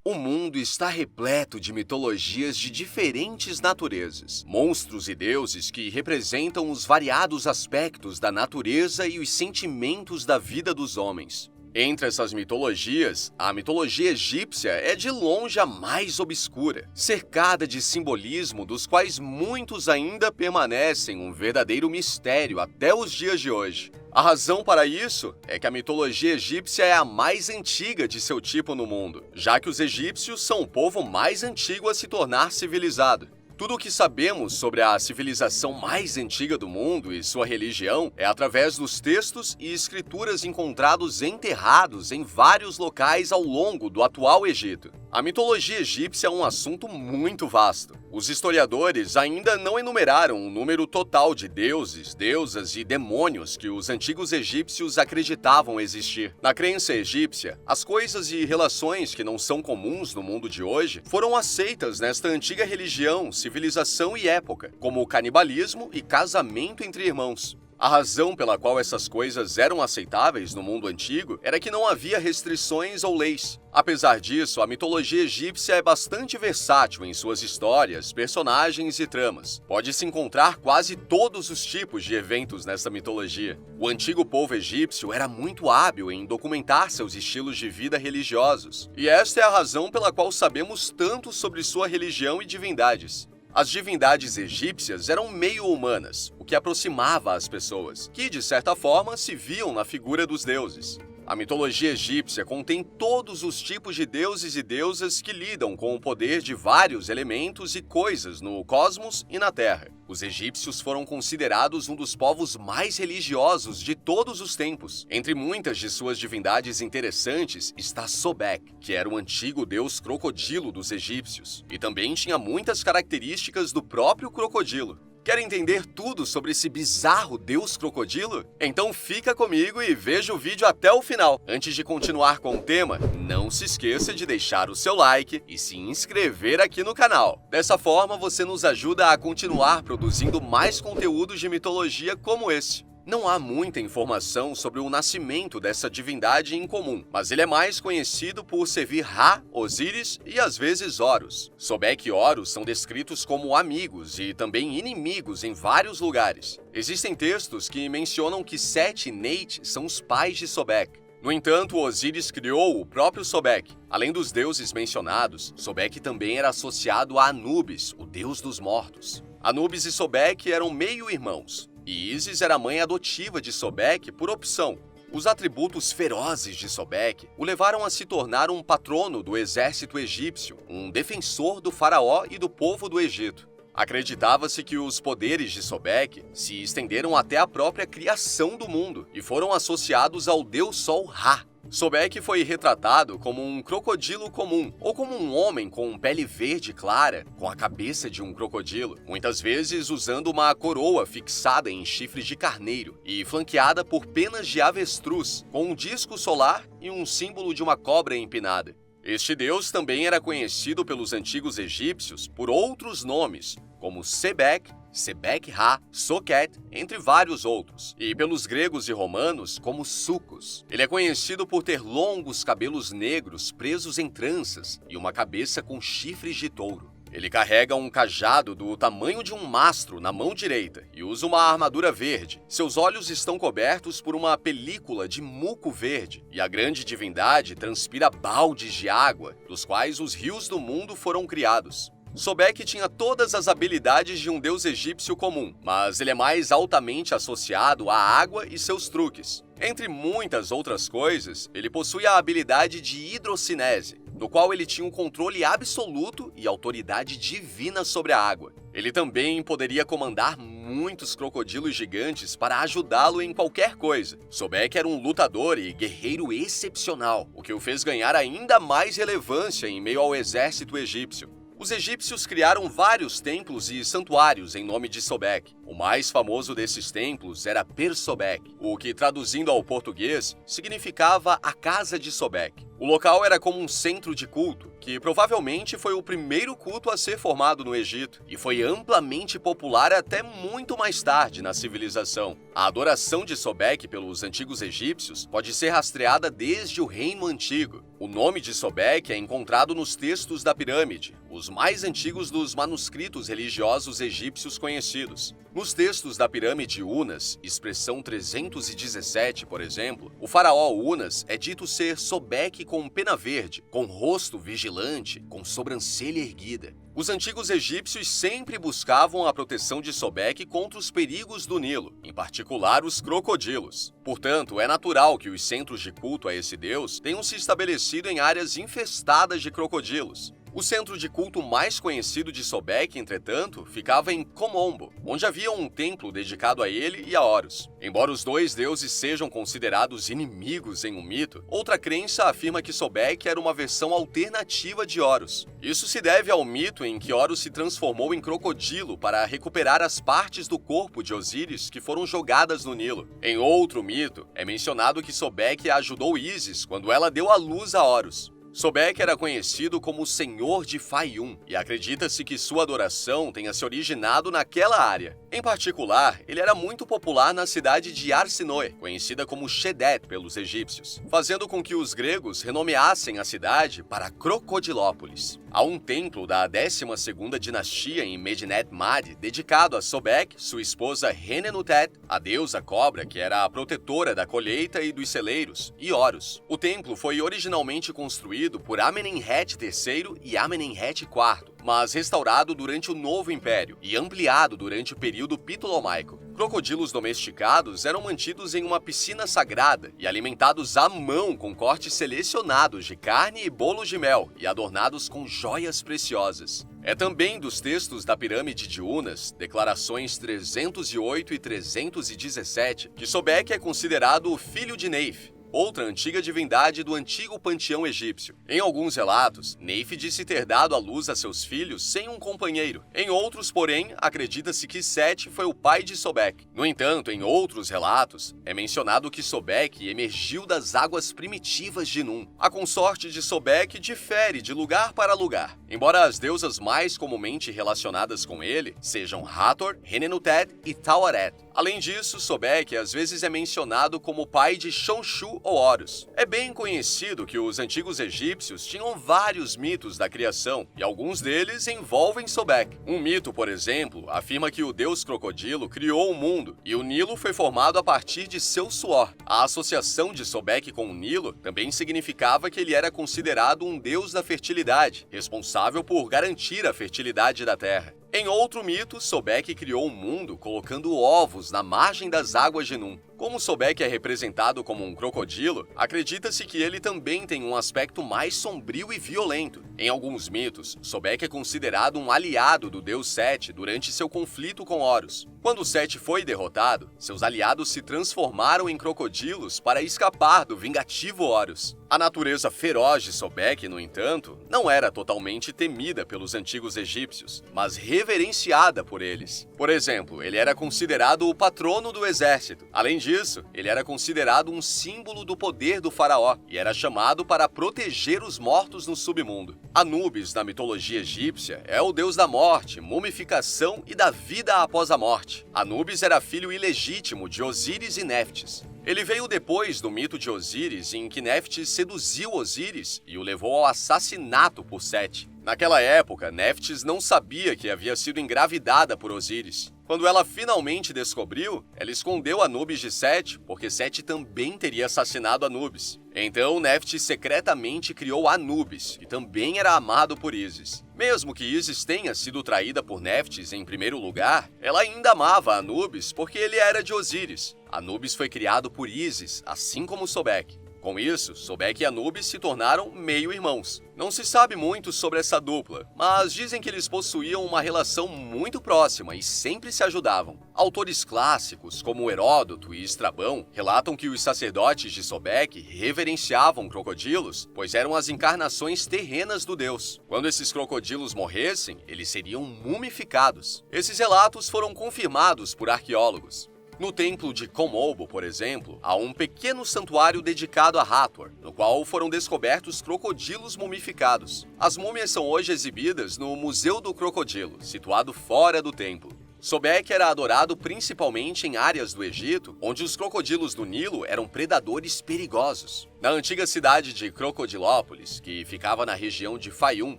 O mundo está repleto de mitologias de diferentes naturezas, monstros e deuses que representam os variados aspectos da natureza e os sentimentos da vida dos homens. Entre essas mitologias, a mitologia egípcia é de longe a mais obscura, cercada de simbolismo dos quais muitos ainda permanecem um verdadeiro mistério até os dias de hoje. A razão para isso é que a mitologia egípcia é a mais antiga de seu tipo no mundo, já que os egípcios são o povo mais antigo a se tornar civilizado. Tudo o que sabemos sobre a civilização mais antiga do mundo e sua religião é através dos textos e escrituras encontrados enterrados em vários locais ao longo do atual Egito. A mitologia egípcia é um assunto muito vasto. Os historiadores ainda não enumeraram o número total de deuses, deusas e demônios que os antigos egípcios acreditavam existir. Na crença egípcia, as coisas e relações que não são comuns no mundo de hoje foram aceitas nesta antiga religião, civilização e época, como o canibalismo e casamento entre irmãos. A razão pela qual essas coisas eram aceitáveis no mundo antigo era que não havia restrições ou leis. Apesar disso, a mitologia egípcia é bastante versátil em suas histórias, personagens e tramas. Pode-se encontrar quase todos os tipos de eventos nessa mitologia. O antigo povo egípcio era muito hábil em documentar seus estilos de vida religiosos, e esta é a razão pela qual sabemos tanto sobre sua religião e divindades. As divindades egípcias eram meio humanas, o que aproximava as pessoas, que de certa forma se viam na figura dos deuses. A mitologia egípcia contém todos os tipos de deuses e deusas que lidam com o poder de vários elementos e coisas no cosmos e na Terra. Os egípcios foram considerados um dos povos mais religiosos de todos os tempos. Entre muitas de suas divindades interessantes está Sobek, que era o antigo deus crocodilo dos egípcios, e também tinha muitas características do próprio crocodilo. Quer entender tudo sobre esse bizarro deus crocodilo? Então fica comigo e veja o vídeo até o final. Antes de continuar com o tema, não se esqueça de deixar o seu like e se inscrever aqui no canal. Dessa forma, você nos ajuda a continuar produzindo mais conteúdos de mitologia como esse. Não há muita informação sobre o nascimento dessa divindade em comum, mas ele é mais conhecido por servir Ra, Osíris e às vezes Horus. Sobek e Horus são descritos como amigos e também inimigos em vários lugares. Existem textos que mencionam que Sete e Neit são os pais de Sobek. No entanto, Osíris criou o próprio Sobek. Além dos deuses mencionados, Sobek também era associado a Anubis, o deus dos mortos. Anubis e Sobek eram meio-irmãos. E Ísis era a mãe adotiva de Sobek por opção. Os atributos ferozes de Sobek o levaram a se tornar um patrono do exército egípcio, um defensor do faraó e do povo do Egito. Acreditava-se que os poderes de Sobek se estenderam até a própria criação do mundo e foram associados ao deus Sol Ra. Sobek foi retratado como um crocodilo comum, ou como um homem com pele verde clara, com a cabeça de um crocodilo, muitas vezes usando uma coroa fixada em chifres de carneiro e flanqueada por penas de avestruz, com um disco solar e um símbolo de uma cobra empinada. Este deus também era conhecido pelos antigos egípcios por outros nomes, como Sebek, Sebek-Ra, Soket, entre vários outros, e pelos gregos e romanos como Sucos. Ele é conhecido por ter longos cabelos negros presos em tranças e uma cabeça com chifres de touro. Ele carrega um cajado do tamanho de um mastro na mão direita e usa uma armadura verde. Seus olhos estão cobertos por uma película de muco verde, e a grande divindade transpira baldes de água, dos quais os rios do mundo foram criados. Sobek tinha todas as habilidades de um deus egípcio comum, mas ele é mais altamente associado à água e seus truques. Entre muitas outras coisas, ele possui a habilidade de hidrocinese, do qual ele tinha um controle absoluto e autoridade divina sobre a água. Ele também poderia comandar muitos crocodilos gigantes para ajudá-lo em qualquer coisa. Sobek era um lutador e guerreiro excepcional, o que o fez ganhar ainda mais relevância em meio ao exército egípcio. Os egípcios criaram vários templos e santuários em nome de Sobek. O mais famoso desses templos era Per-Sobek, o que, traduzindo ao português, significava a Casa de Sobek. O local era como um centro de culto, que provavelmente foi o primeiro culto a ser formado no Egito, e foi amplamente popular até muito mais tarde na civilização. A adoração de Sobek pelos antigos egípcios pode ser rastreada desde o Reino Antigo. O nome de Sobek é encontrado nos textos da pirâmide, os mais antigos dos manuscritos religiosos egípcios conhecidos. Nos textos da pirâmide Unas, expressão 317, por exemplo, o faraó Unas é dito ser Sobek com pena verde, com rosto vigilante, com sobrancelha erguida. Os antigos egípcios sempre buscavam a proteção de Sobek contra os perigos do Nilo, em particular os crocodilos. Portanto, é natural que os centros de culto a esse deus tenham se estabelecido em áreas infestadas de crocodilos. O centro de culto mais conhecido de Sobek, entretanto, ficava em Komombo, onde havia um templo dedicado a ele e a Horus. Embora os dois deuses sejam considerados inimigos em um mito, outra crença afirma que Sobek era uma versão alternativa de Horus. Isso se deve ao mito em que Horus se transformou em crocodilo para recuperar as partes do corpo de Osíris que foram jogadas no Nilo. Em outro mito, é mencionado que Sobek ajudou Ísis quando ela deu à luz a Horus. Sobek era conhecido como o Senhor de Fayum e acredita-se que sua adoração tenha se originado naquela área. Em particular, ele era muito popular na cidade de Arsinoe, conhecida como Shedet pelos egípcios, fazendo com que os gregos renomeassem a cidade para Crocodilópolis. Há um templo da 12ª dinastia em Medinet Madi dedicado a Sobek, sua esposa Renenutet, a deusa cobra que era a protetora da colheita e dos celeiros, e Horus. O templo foi originalmente construído por Amenemhet III e Amenemhet IV, mas restaurado durante o Novo Império e ampliado durante o período Ptolomaico. Crocodilos domesticados eram mantidos em uma piscina sagrada e alimentados à mão com cortes selecionados de carne e bolos de mel e adornados com joias preciosas. É também dos textos da pirâmide de Unas, declarações 308 e 317, que Sobek é considerado o filho de Neith, outra antiga divindade do antigo panteão egípcio. Em alguns relatos, Neith disse ter dado à luz a seus filhos sem um companheiro. Em outros, porém, acredita-se que Sete foi o pai de Sobek. No entanto, em outros relatos, é mencionado que Sobek emergiu das águas primitivas de Nun. A consorte de Sobek difere de lugar para lugar, embora as deusas mais comumente relacionadas com ele sejam Hathor, Renenutet e Taweret. Além disso, Sobek às vezes é mencionado como pai de Khonshu ou Horus. É bem conhecido que os antigos egípcios tinham vários mitos da criação, e alguns deles envolvem Sobek. Um mito, por exemplo, afirma que o deus crocodilo criou o mundo, e o Nilo foi formado a partir de seu suor. A associação de Sobek com o Nilo também significava que ele era considerado um deus da fertilidade, responsável por garantir a fertilidade da terra. Em outro mito, Sobek criou o mundo colocando ovos na margem das águas de Nun. Como Sobek é representado como um crocodilo, acredita-se que ele também tem um aspecto mais sombrio e violento. Em alguns mitos, Sobek é considerado um aliado do deus Sete durante seu conflito com Horus. Quando Sete foi derrotado, seus aliados se transformaram em crocodilos para escapar do vingativo Horus. A natureza feroz de Sobek, no entanto, não era totalmente temida pelos antigos egípcios, mas reverenciada por eles. Por exemplo, ele era considerado o patrono do exército. Além disso, ele era considerado um símbolo do poder do faraó e era chamado para proteger os mortos no submundo. Anubis, na mitologia egípcia, é o deus da morte, mumificação e da vida após a morte. Anubis era filho ilegítimo de Osíris e Néftis. Ele veio depois do mito de Osíris, em que Néftis seduziu Osíris e o levou ao assassinato por Sete. Naquela época, Néftis não sabia que havia sido engravidada por Osíris. Quando ela finalmente descobriu, ela escondeu Anubis de Sete, porque Sete também teria assassinado Anubis. Então, Néftis secretamente criou Anubis, que também era amado por Ísis. Mesmo que Ísis tenha sido traída por Néftis em primeiro lugar, ela ainda amava Anubis porque ele era de Osíris. Anubis foi criado por Ísis, assim como Sobek. Com isso, Sobek e Anubis se tornaram meio-irmãos. Não se sabe muito sobre essa dupla, mas dizem que eles possuíam uma relação muito próxima e sempre se ajudavam. Autores clássicos, como Heródoto e Estrabão, relatam que os sacerdotes de Sobek reverenciavam crocodilos, pois eram as encarnações terrenas do deus. Quando esses crocodilos morressem, eles seriam mumificados. Esses relatos foram confirmados por arqueólogos. No templo de Komombo, por exemplo, há um pequeno santuário dedicado a Hathor, no qual foram descobertos crocodilos mumificados. As múmias são hoje exibidas no Museu do Crocodilo, situado fora do templo. Sobek era adorado principalmente em áreas do Egito, onde os crocodilos do Nilo eram predadores perigosos. Na antiga cidade de Crocodilópolis, que ficava na região de Fayum,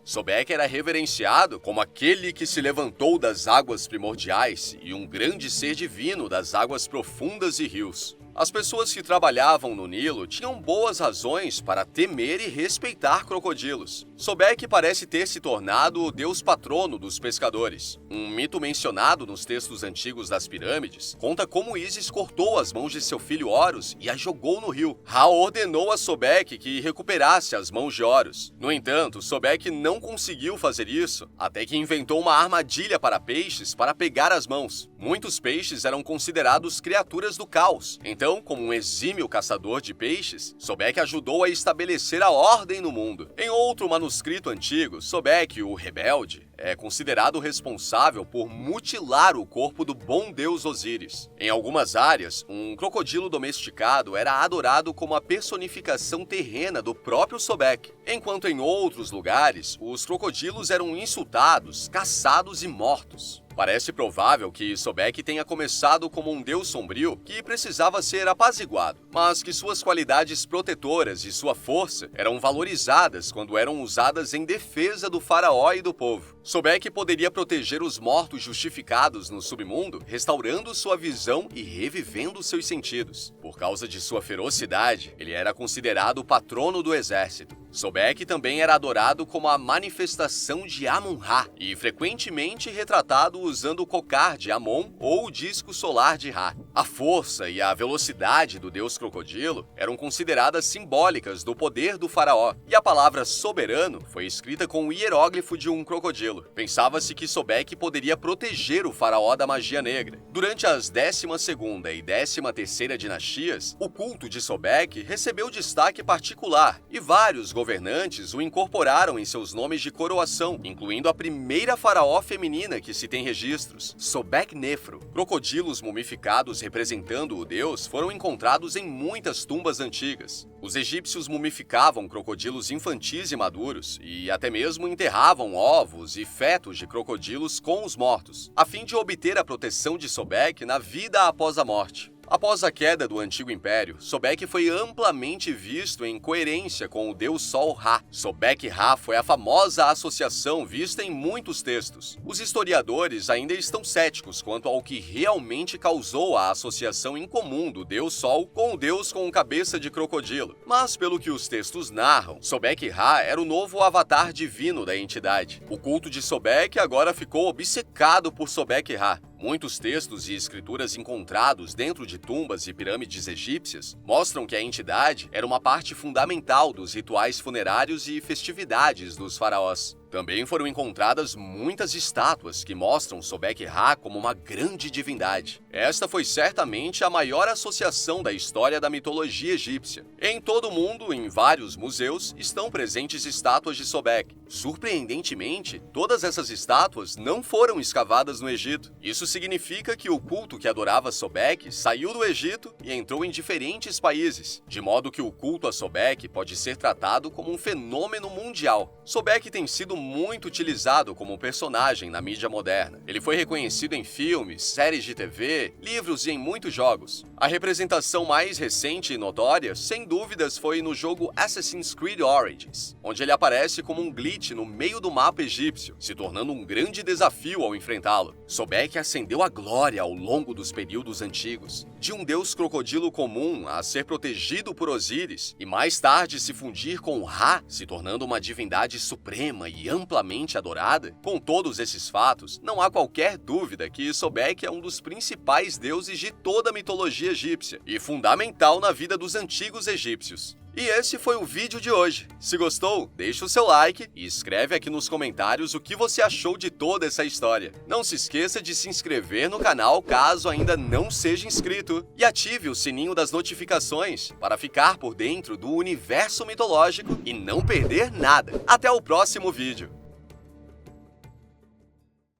Sobek era reverenciado como aquele que se levantou das águas primordiais e um grande ser divino das águas profundas e rios. As pessoas que trabalhavam no Nilo tinham boas razões para temer e respeitar crocodilos. Sobek parece ter se tornado o deus patrono dos pescadores. Um mito mencionado nos textos antigos das pirâmides conta como Ísis cortou as mãos de seu filho Horus e as jogou no rio. Ra ordenou a Sobek que recuperasse as mãos de Horus. No entanto, Sobek não conseguiu fazer isso, até que inventou uma armadilha para peixes para pegar as mãos. Muitos peixes eram considerados criaturas do caos. Então, como um exímio caçador de peixes, Sobek ajudou a estabelecer a ordem no mundo. Em outro manuscrito antigo, Sobek, o rebelde, é considerado responsável por mutilar o corpo do bom deus Osíris. Em algumas áreas, um crocodilo domesticado era adorado como a personificação terrena do próprio Sobek, enquanto em outros lugares, os crocodilos eram insultados, caçados e mortos. Parece provável que Sobek tenha começado como um deus sombrio que precisava ser apaziguado, mas que suas qualidades protetoras e sua força eram valorizadas quando eram usadas em defesa do faraó e do povo. Sobek poderia proteger os mortos justificados no submundo, restaurando sua visão e revivendo seus sentidos. Por causa de sua ferocidade, ele era considerado o patrono do exército. Sobek também era adorado como a manifestação de Amon-Ra e frequentemente retratado usando o cocar de Amon ou o disco solar de Ra. A força e a velocidade do deus crocodilo eram consideradas simbólicas do poder do faraó, e a palavra soberano foi escrita com o hieróglifo de um crocodilo. Pensava-se que Sobek poderia proteger o faraó da magia negra. Durante as 12ª e 13ª dinastias, o culto de Sobek recebeu destaque particular e vários governantes o incorporaram em seus nomes de coroação, incluindo a primeira faraó feminina que se tem registros, Sobek-Nefro. Crocodilos mumificados representando o deus foram encontrados em muitas tumbas antigas. Os egípcios mumificavam crocodilos infantis e maduros e até mesmo enterravam ovos e fetos de crocodilos com os mortos, a fim de obter a proteção de Sobek na vida após a morte. Após a queda do Antigo Império, Sobek foi amplamente visto em coerência com o deus Sol Ra. Sobek-Ra foi a famosa associação vista em muitos textos. Os historiadores ainda estão céticos quanto ao que realmente causou a associação incomum do deus Sol com o deus com cabeça de crocodilo. Mas, pelo que os textos narram, Sobek-Ra era o novo avatar divino da entidade. O culto de Sobek agora ficou obcecado por Sobek-Ra. Muitos textos e escrituras encontrados dentro de tumbas e pirâmides egípcias mostram que a entidade era uma parte fundamental dos rituais funerários e festividades dos faraós. Também foram encontradas muitas estátuas que mostram Sobek-Ra como uma grande divindade. Esta foi certamente a maior associação da história da mitologia egípcia. Em todo o mundo, em vários museus, estão presentes estátuas de Sobek. Surpreendentemente, todas essas estátuas não foram escavadas no Egito. Isso significa que o culto que adorava Sobek saiu do Egito e entrou em diferentes países, de modo que o culto a Sobek pode ser tratado como um fenômeno mundial. Sobek tem sido muito utilizado como personagem na mídia moderna. Ele foi reconhecido em filmes, séries de TV, livros e em muitos jogos. A representação mais recente e notória, sem dúvidas, foi no jogo Assassin's Creed Origins, onde ele aparece como um glitch no meio do mapa egípcio, se tornando um grande desafio ao enfrentá-lo. Sobek ascendeu à glória ao longo dos períodos antigos, de um deus crocodilo comum a ser protegido por Osíris e mais tarde se fundir com Ra, se tornando uma divindade suprema e amplamente adorada. Com todos esses fatos, não há qualquer dúvida que Sobek é um dos principais deuses de toda a mitologia egípcia e fundamental na vida dos antigos egípcios. E esse foi o vídeo de hoje. Se gostou, deixa o seu like e escreve aqui nos comentários o que você achou de toda essa história. Não se esqueça de se inscrever no canal caso ainda não seja inscrito e ative o sininho das notificações para ficar por dentro do universo mitológico e não perder nada. Até o próximo vídeo.